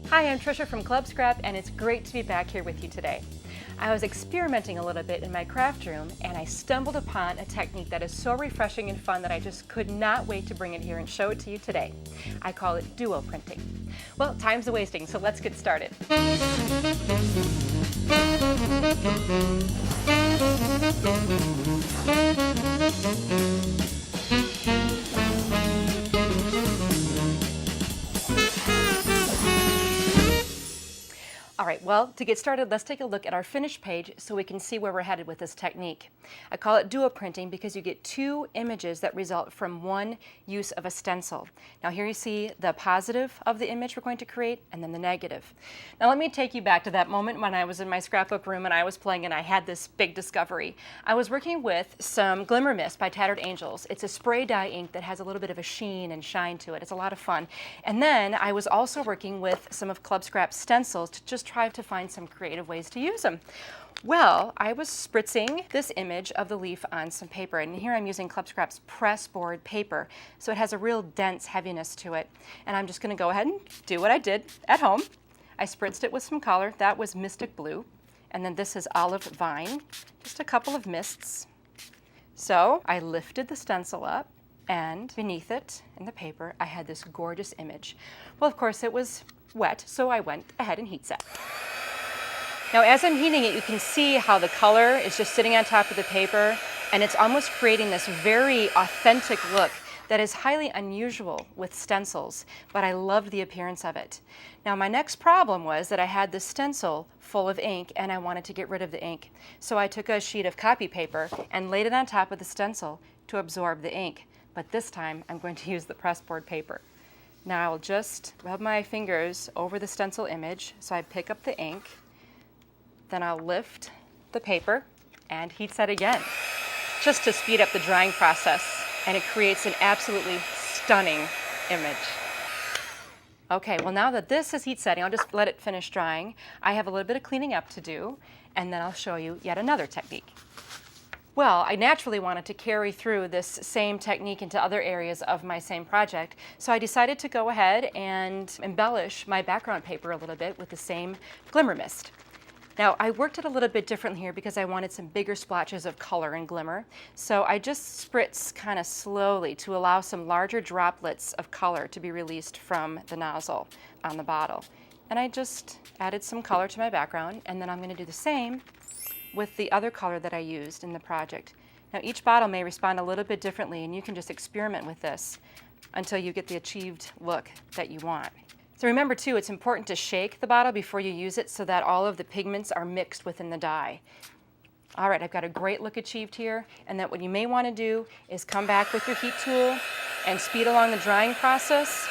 Hi, I'm Tricia from Club Scrap, and it's great to be back here with you today. I was experimenting a little bit in my craft room, and I stumbled upon a technique that is so refreshing and fun that I just could not wait to bring it here and show it to you today. I call it duo printing. Well, time's a-wasting, so let's get started. All right, well, to get started, let's take a look at our finished page so we can see where we're headed with this technique. I call it duo printing because you get two images that result from one use of a stencil. Now here you see the positive of the image we're going to create and then the negative. Now let me take you back to that moment when I was in my scrapbook room and I was playing and I had this big discovery. I was working with some Glimmer Mist by Tattered Angels. It's a spray dye ink that has a little bit of a sheen and shine to it. It's a lot of fun. And then I was also working with some of Club Scrap's stencils to just try to find some creative ways to use them. Well, I was spritzing this image of the leaf on some paper, and here I'm using Club Scrap's pressboard paper, so it has a real dense heaviness to it. And I'm just going to go ahead and do what I did at home. I spritzed it with some color. That was Mystic Blue, and then this is Olive Vine, just a couple of mists. So I lifted the stencil up, and beneath it in the paper I had this gorgeous image. Well, of course it was wet, so I went ahead and heat set. Now as I'm heating it, you can see how the color is just sitting on top of the paper, and it's almost creating this very authentic look that is highly unusual with stencils, but I loved the appearance of it. Now my next problem was that I had this stencil full of ink and I wanted to get rid of the ink. So I took a sheet of copy paper and laid it on top of the stencil to absorb the ink. But this time I'm going to use the pressboard paper. Now I'll just rub my fingers over the stencil image, so I pick up the ink, then I'll lift the paper and heat set again, just to speed up the drying process, and it creates an absolutely stunning image. Okay, well now that this is heat setting, I'll just let it finish drying. I have a little bit of cleaning up to do, and then I'll show you yet another technique. Well, I naturally wanted to carry through this same technique into other areas of my same project, so I decided to go ahead and embellish my background paper a little bit with the same Glimmer Mist. Now, I worked it a little bit differently here because I wanted some bigger splotches of color and glimmer, so I just spritz kind of slowly to allow some larger droplets of color to be released from the nozzle on the bottle. And I just added some color to my background, and then I'm going to do the same with the other color that I used in the project. Now each bottle may respond a little bit differently, and you can just experiment with this until you get the achieved look that you want. So remember too, it's important to shake the bottle before you use it so that all of the pigments are mixed within the dye. All right, I've got a great look achieved here, and that what you may want to do is come back with your heat tool and speed along the drying process.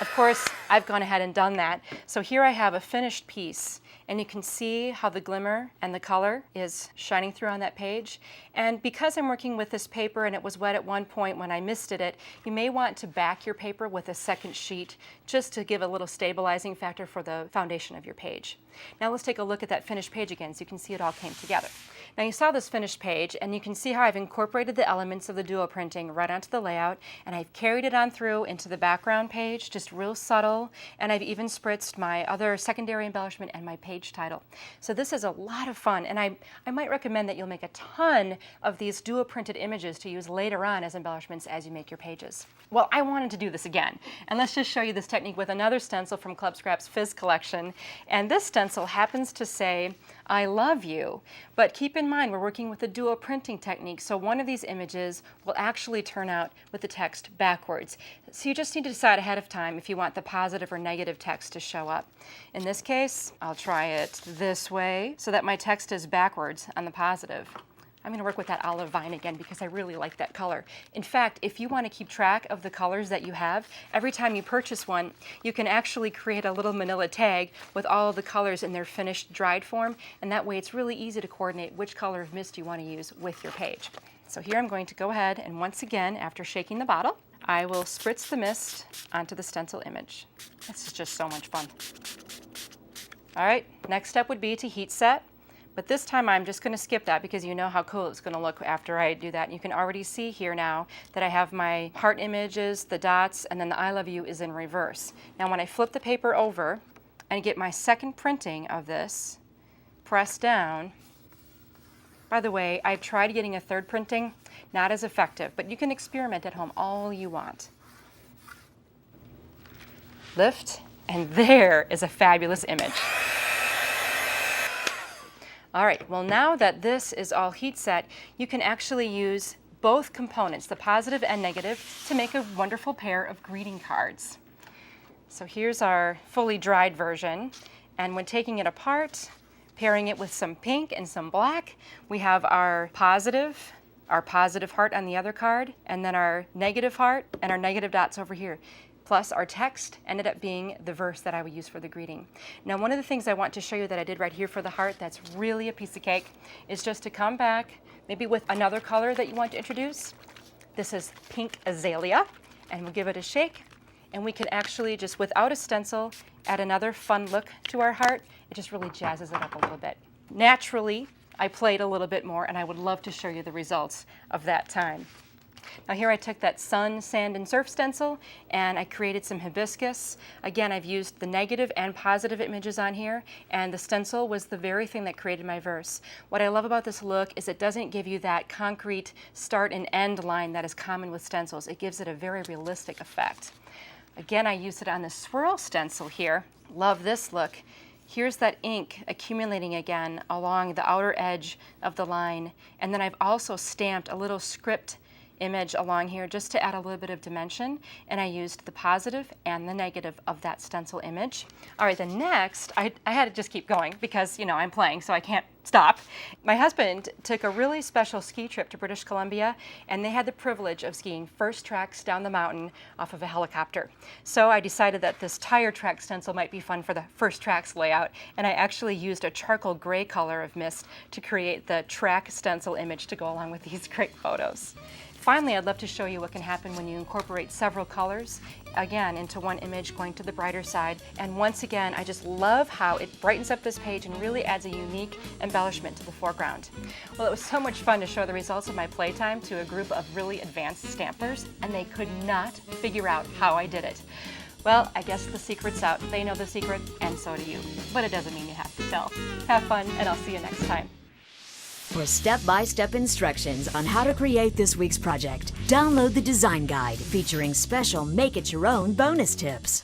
Of course, I've gone ahead and done that. So here I have a finished piece, and you can see how the glimmer and the color is shining through on that page. And because I'm working with this paper and it was wet at one point when I misted it, you may want to back your paper with a second sheet just to give a little stabilizing factor for the foundation of your page. Now let's take a look at that finished page again so you can see it all came together. Now you saw this finished page, and you can see how I've incorporated the elements of the duo printing right onto the layout, and I've carried it on through into the background page, just real subtle, and I've even spritzed my other secondary embellishment and my page title. So this is a lot of fun, and I might recommend that you'll make a ton of these duo printed images to use later on as embellishments as you make your pages. Well, I wanted to do this again, and let's just show you this technique with another stencil from Club Scrap's Fizz collection. And this stencil happens to say, "I love you," but keep in mind we're working with a duo printing technique, so one of these images will actually turn out with the text backwards. So you just need to decide ahead of time if you want the positive or negative text to show up. In this case, I'll try it this way so that my text is backwards on the positive. I'm going to work with that olive vine again because I really like that color. In fact, if you want to keep track of the colors that you have, every time you purchase one, you can actually create a little manila tag with all of the colors in their finished dried form, and that way it's really easy to coordinate which color of mist you want to use with your page. So here I'm going to go ahead and once again, after shaking the bottle, I will spritz the mist onto the stencil image. This is just so much fun. All right, next step would be to heat set. But this time I'm just going to skip that because you know how cool it's going to look after I do that. And you can already see here now that I have my heart images, the dots, and then the I love you is in reverse. Now when I flip the paper over, and get my second printing of this, press down. By the way, I've tried getting a third printing, not as effective, but you can experiment at home all you want. Lift, and there is a fabulous image. All right, well now that this is all heat set, you can actually use both components, the positive and negative, to make a wonderful pair of greeting cards. So here's our fully dried version, and when taking it apart, pairing it with some pink and some black, we have our positive heart on the other card, and then our negative heart and our negative dots over here. Plus our text ended up being the verse that I would use for the greeting. Now, one of the things I want to show you that I did right here for the heart that's really a piece of cake is just to come back, maybe with another color that you want to introduce. This is pink azalea, and we'll give it a shake. And we can actually, just without a stencil, add another fun look to our heart. It just really jazzes it up a little bit. Naturally, I played a little bit more, and I would love to show you the results of that time. Now here I took that sun, sand, and surf stencil, and I created some hibiscus. Again, I've used the negative and positive images on here, and the stencil was the very thing that created my verse. What I love about this look is it doesn't give you that concrete start and end line that is common with stencils. It gives it a very realistic effect. Again, I used it on the swirl stencil here. Love this look. Here's that ink accumulating again along the outer edge of the line, and then I've also stamped a little script image along here just to add a little bit of dimension, and I used the positive and the negative of that stencil image. All right, then next, I had to just keep going because, you know, I'm playing, so I can't stop. My husband took a really special ski trip to British Columbia, and they had the privilege of skiing first tracks down the mountain off of a helicopter. So I decided that this tire track stencil might be fun for the first tracks layout, and I actually used a charcoal gray color of mist to create the track stencil image to go along with these great photos. Finally, I'd love to show you what can happen when you incorporate several colors, again, into one image going to the brighter side. And once again, I just love how it brightens up this page and really adds a unique embellishment to the foreground. Well, it was so much fun to show the results of my playtime to a group of really advanced stampers, and they could not figure out how I did it. Well, I guess the secret's out. They know the secret, and so do you. But it doesn't mean you have to tell. Have fun, and I'll see you next time. For step-by-step instructions on how to create this week's project, download the design guide featuring special make-it-your-own bonus tips.